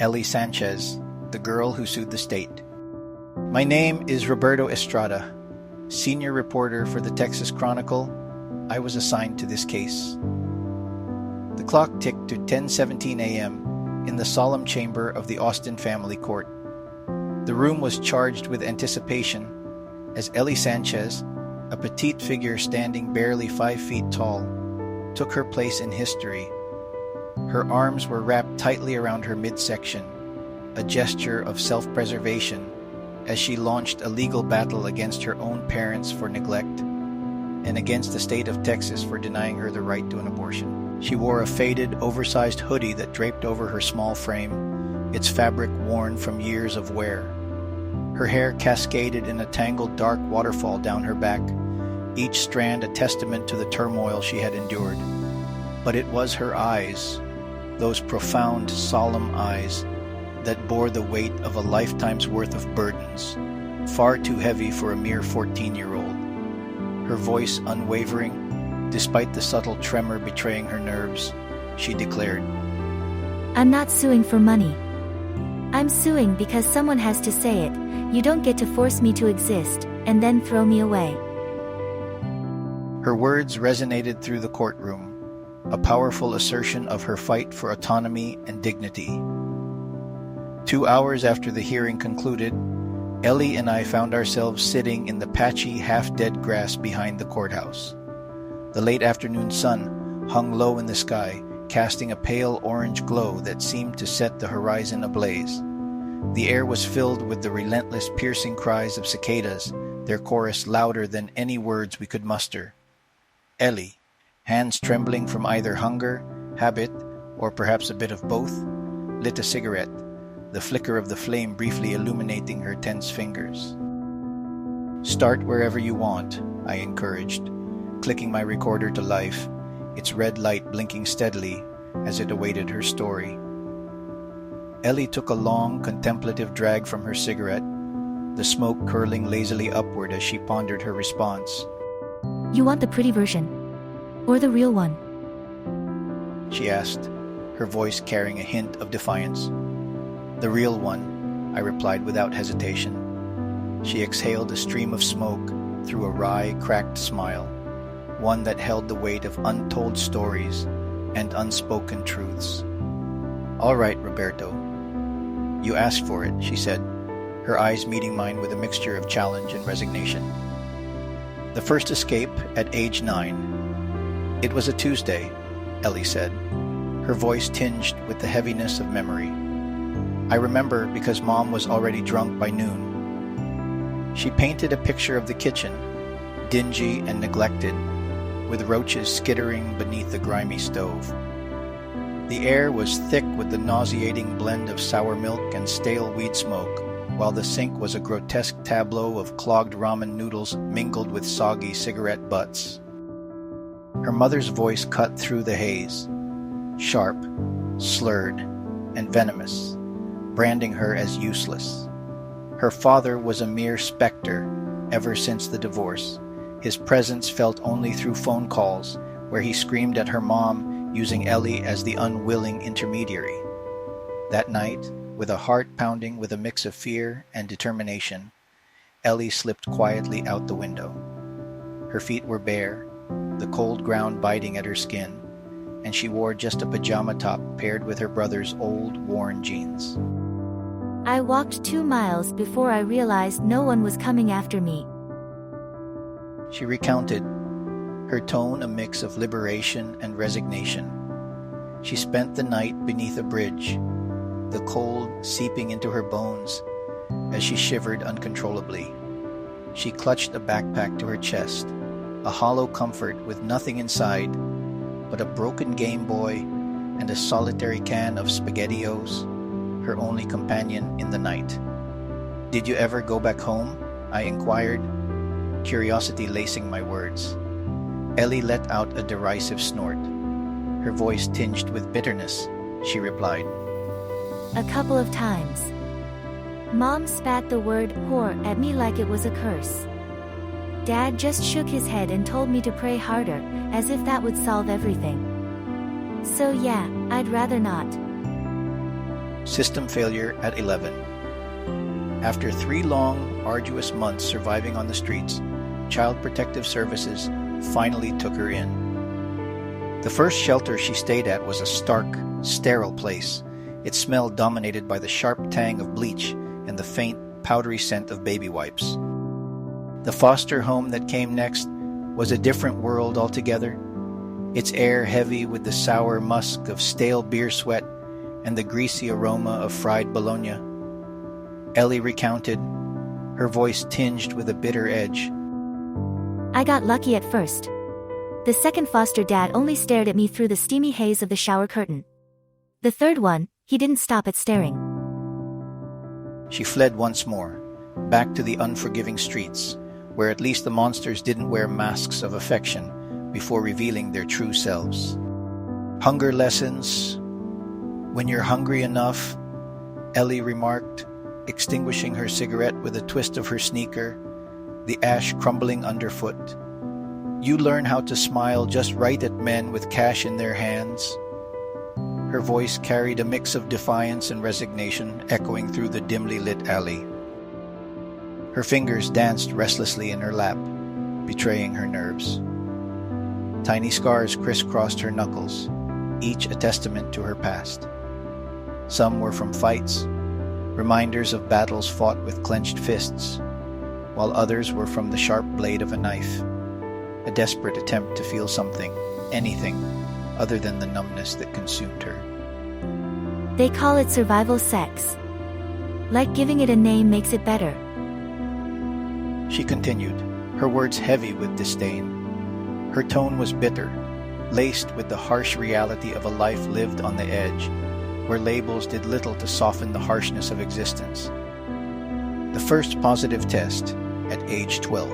Ellie Sanchez, the girl who sued the state. My name is Roberto Estrada, senior reporter for the Texas Chronicle. I was assigned to this case. The clock ticked to 10:17 a.m. in the solemn chamber of the Austin Family Court. The room was charged with anticipation as Ellie Sanchez, a petite figure standing barely 5 feet tall, took her place in history. Her arms were wrapped tightly around her midsection, a gesture of self-preservation as she launched a legal battle against her own parents for neglect and against the state of Texas for denying her the right to an abortion. She wore a faded, oversized hoodie that draped over her small frame, its fabric worn from years of wear. Her hair cascaded in a tangled dark waterfall down her back, each strand a testament to the turmoil she had endured. But it was her eyes, those profound, solemn eyes, that bore the weight of a lifetime's worth of burdens, far too heavy for a mere 14-year-old. Her voice unwavering, despite the subtle tremor betraying her nerves, she declared, I'm not suing for money. I'm suing because someone has to say it. You don't get to force me to exist, and then throw me away. Her words resonated through the courtroom, a powerful assertion of her fight for autonomy and dignity. 2 hours after the hearing concluded, Ellie and I found ourselves sitting in the patchy, half-dead grass behind the courthouse. The late afternoon sun hung low in the sky, casting a pale orange glow that seemed to set the horizon ablaze. The air was filled with the relentless, piercing cries of cicadas, their chorus louder than any words we could muster. Ellie, hands trembling from either hunger, habit, or perhaps a bit of both, lit a cigarette, the flicker of the flame briefly illuminating her tense fingers. Start wherever you want, I encouraged, clicking my recorder to life, its red light blinking steadily as it awaited her story. Ellie took a long, contemplative drag from her cigarette, the smoke curling lazily upward as she pondered her response. You want the pretty version? Or the real one? She asked, her voice carrying a hint of defiance. The real one, I replied without hesitation. She exhaled a stream of smoke through a wry, cracked smile, one that held the weight of untold stories and unspoken truths. All right, Roberto. You asked for it, she said, her eyes meeting mine with a mixture of challenge and resignation. The first escape at age 9. It was a Tuesday, Ellie said, her voice tinged with the heaviness of memory. I remember because Mom was already drunk by noon. She painted a picture of the kitchen, dingy and neglected, with roaches skittering beneath the grimy stove. The air was thick with the nauseating blend of sour milk and stale weed smoke, while the sink was a grotesque tableau of clogged ramen noodles mingled with soggy cigarette butts. Her mother's voice cut through the haze, sharp, slurred, and venomous, branding her as useless. Her father was a mere specter ever since the divorce, his presence felt only through phone calls where he screamed at her mom, using Ellie as the unwilling intermediary. That night, with a heart pounding with a mix of fear and determination, Ellie slipped quietly out the window. Her feet were bare, the cold ground biting at her skin, and she wore just a pajama top paired with her brother's old, worn jeans. I walked 2 miles before I realized no one was coming after me. She recounted, her tone a mix of liberation and resignation. She spent the night beneath a bridge, the cold seeping into her bones as she shivered uncontrollably. She clutched a backpack to her chest, a hollow comfort with nothing inside but a broken Game Boy and a solitary can of SpaghettiOs, her only companion in the night. Did you ever go back home? I inquired, curiosity lacing my words. Ellie let out a derisive snort. Her voice tinged with bitterness, she replied. A couple of times. Mom spat the word whore at me like it was a curse. Dad just shook his head and told me to pray harder, as if that would solve everything. So yeah, I'd rather not. System failure at 11. After 3 long, arduous months surviving on the streets, Child Protective Services finally took her in. The first shelter she stayed at was a stark, sterile place. Its smell dominated by the sharp tang of bleach and the faint, powdery scent of baby wipes. The foster home that came next was a different world altogether, its air heavy with the sour musk of stale beer sweat and the greasy aroma of fried bologna. Ellie recounted, her voice tinged with a bitter edge. I got lucky at first. The second foster dad only stared at me through the steamy haze of the shower curtain. The third one, he didn't stop at staring. She fled once more, back to the unforgiving streets, where at least the monsters didn't wear masks of affection before revealing their true selves. Hunger lessons. When you're hungry enough, Ellie remarked, extinguishing her cigarette with a twist of her sneaker, the ash crumbling underfoot. You learn how to smile just right at men with cash in their hands. Her voice carried a mix of defiance and resignation echoing through the dimly lit alley. Her fingers danced restlessly in her lap, betraying her nerves. Tiny scars crisscrossed her knuckles, each a testament to her past. Some were from fights, reminders of battles fought with clenched fists, while others were from the sharp blade of a knife, a desperate attempt to feel something, anything, other than the numbness that consumed her. They call it survival sex. Like giving it a name makes it better. She continued, her words heavy with disdain. Her tone was bitter, laced with the harsh reality of a life lived on the edge, where labels did little to soften the harshness of existence. The first positive test at age 12.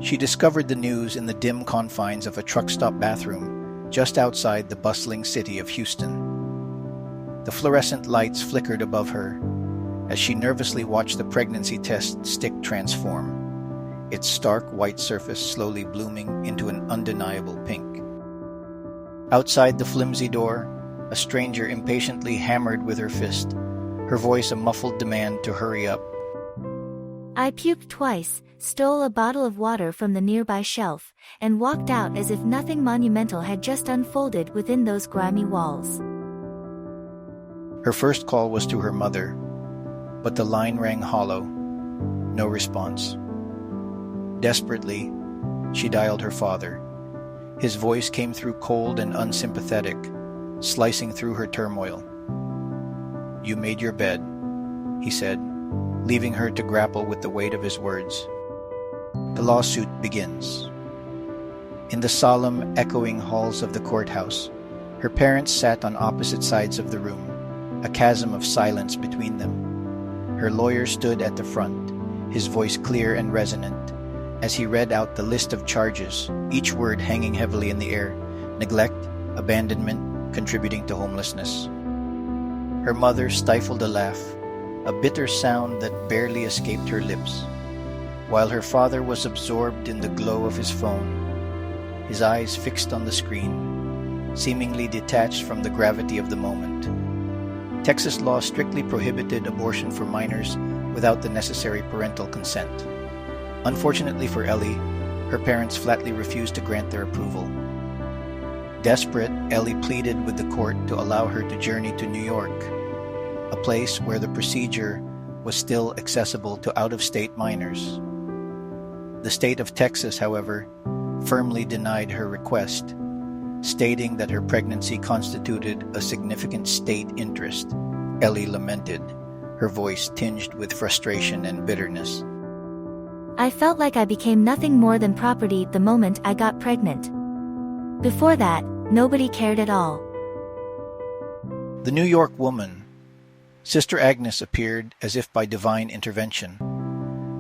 She discovered the news in the dim confines of a truck stop bathroom just outside the bustling city of Houston. The fluorescent lights flickered above her as she nervously watched the pregnancy test stick transform, its stark white surface slowly blooming into an undeniable pink. Outside the flimsy door, a stranger impatiently hammered with her fist, her voice a muffled demand to hurry up. I puked twice, stole a bottle of water from the nearby shelf, and walked out as if nothing monumental had just unfolded within those grimy walls. Her first call was to her mother, but the line rang hollow. No response. Desperately, she dialed her father. His voice came through cold and unsympathetic, slicing through her turmoil. You made your bed, he said, leaving her to grapple with the weight of his words. The lawsuit begins. In the solemn, echoing halls of the courthouse, her parents sat on opposite sides of the room, a chasm of silence between them. Her lawyer stood at the front, his voice clear and resonant, as he read out the list of charges, each word hanging heavily in the air: neglect, abandonment, contributing to homelessness. Her mother stifled a laugh, a bitter sound that barely escaped her lips, while her father was absorbed in the glow of his phone, his eyes fixed on the screen, seemingly detached from the gravity of the moment. Texas law strictly prohibited abortion for minors without the necessary parental consent. Unfortunately for Ellie, her parents flatly refused to grant their approval. Desperate, Ellie pleaded with the court to allow her to journey to New York, a place where the procedure was still accessible to out-of-state minors. The state of Texas, however, firmly denied her request, stating that her pregnancy constituted a significant state interest. Ellie lamented, her voice tinged with frustration and bitterness. I felt like I became nothing more than property the moment I got pregnant. Before that, nobody cared at all. The New York woman, Sister Agnes, appeared as if by divine intervention,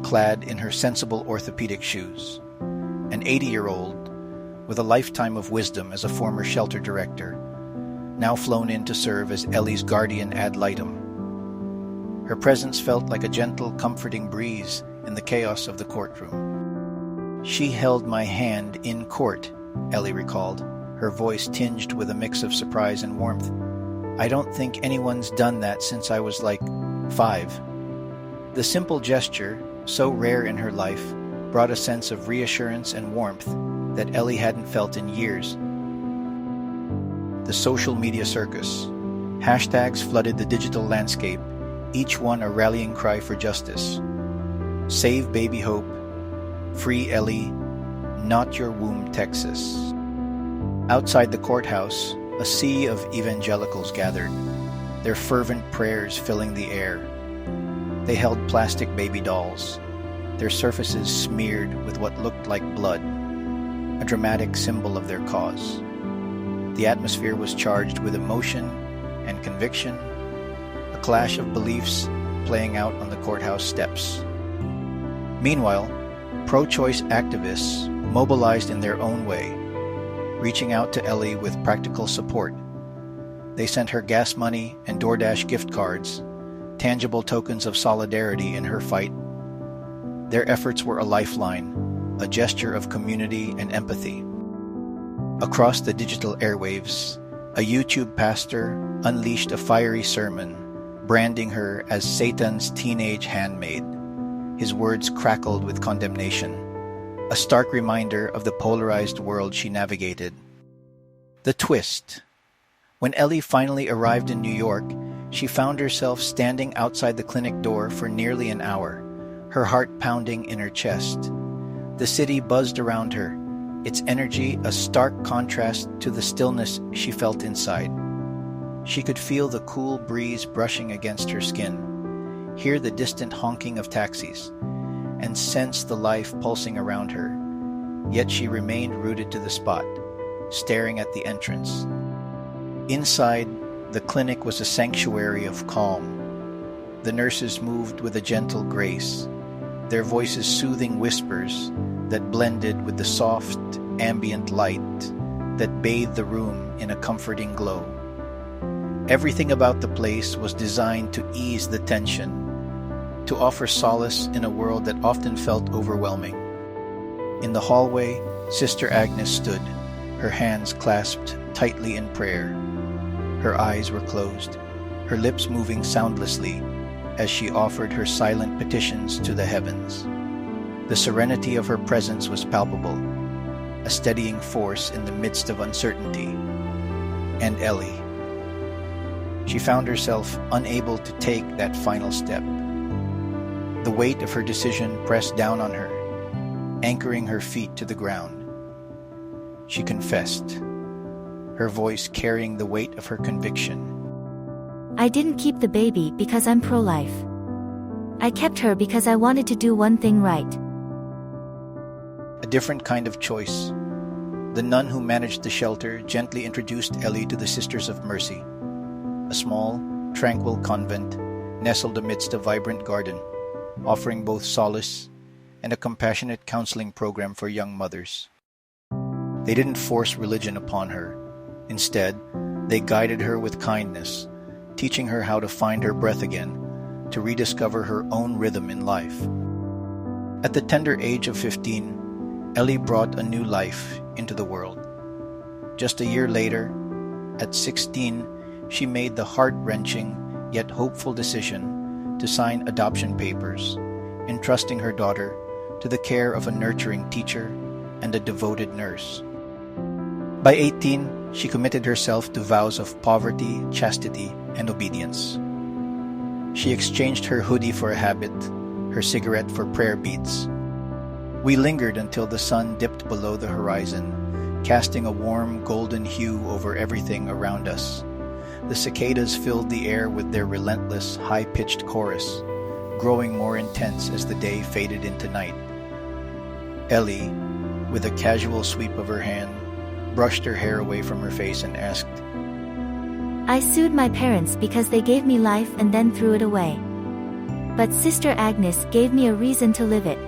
clad in her sensible orthopedic shoes. An 80-year-old with a lifetime of wisdom as a former shelter director, now flown in to serve as Ellie's guardian ad litem. Her presence felt like a gentle, comforting breeze in the chaos of the courtroom. She held my hand in court, Ellie recalled, her voice tinged with a mix of surprise and warmth. I don't think anyone's done that since I was like 5. The simple gesture, so rare in her life, brought a sense of reassurance and warmth that Ellie hadn't felt in years. The social media circus. Hashtags flooded the digital landscape, each one a rallying cry for justice. Save Baby Hope, Free Ellie, Not Your Womb, Texas. Outside the courthouse, a sea of evangelicals gathered, their fervent prayers filling the air. They held plastic baby dolls, their surfaces smeared with what looked like blood, a dramatic symbol of their cause. The atmosphere was charged with emotion and conviction, a clash of beliefs playing out on the courthouse steps. Meanwhile, pro-choice activists mobilized in their own way, reaching out to Ellie with practical support. They sent her gas money and DoorDash gift cards, tangible tokens of solidarity in her fight. Their efforts were a lifeline, a gesture of community and empathy. Across the digital airwaves, a YouTube pastor unleashed a fiery sermon, branding her as Satan's teenage handmaid. His words crackled with condemnation, a stark reminder of the polarized world she navigated. The twist. When Ellie finally arrived in New York, she found herself standing outside the clinic door for nearly an hour, her heart pounding in her chest. The city buzzed around her, its energy a stark contrast to the stillness she felt inside. She could feel the cool breeze brushing against her skin, hear the distant honking of taxis, and sense the life pulsing around her. Yet she remained rooted to the spot, staring at the entrance. Inside, the clinic was a sanctuary of calm. The nurses moved with a gentle grace, their voices soothing whispers that blended with the soft, ambient light that bathed the room in a comforting glow. Everything about the place was designed to ease the tension, to offer solace in a world that often felt overwhelming. In the hallway, Sister Agnes stood, her hands clasped tightly in prayer. Her eyes were closed, her lips moving soundlessly as she offered her silent petitions to the heavens. The serenity of her presence was palpable, a steadying force in the midst of uncertainty. And Ellie. She found herself unable to take that final step. The weight of her decision pressed down on her, anchoring her feet to the ground. She confessed, her voice carrying the weight of her conviction. I didn't keep the baby because I'm pro-life. I kept her because I wanted to do one thing right. A different kind of choice. The nun who managed the shelter gently introduced Ellie to the Sisters of Mercy, a small, tranquil convent nestled amidst a vibrant garden, offering both solace and a compassionate counseling program for young mothers. They didn't force religion upon her. Instead, they guided her with kindness, teaching her how to find her breath again, to rediscover her own rhythm in life. At the tender age of 15, Ellie brought a new life into the world. Just a year later, at 16, she made the heart-wrenching yet hopeful decision to sign adoption papers, entrusting her daughter to the care of a nurturing teacher and a devoted nurse. By 18, she committed herself to vows of poverty, chastity, and obedience. She exchanged her hoodie for a habit, her cigarette for prayer beads. We lingered until the sun dipped below the horizon, casting a warm golden hue over everything around us. The cicadas filled the air with their relentless, high-pitched chorus, growing more intense as the day faded into night. Ellie, with a casual sweep of her hand, brushed her hair away from her face and asked, I sued my parents because they gave me life and then threw it away. But Sister Agnes gave me a reason to live it.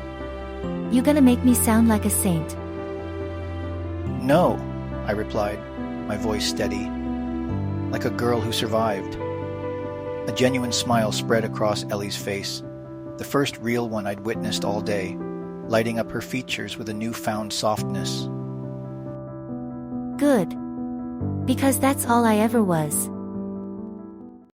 You gonna make me sound like a saint? No, I replied, my voice steady, like a girl who survived. A genuine smile spread across Ellie's face, the first real one I'd witnessed all day, lighting up her features with a newfound softness. Good. Because that's all I ever was.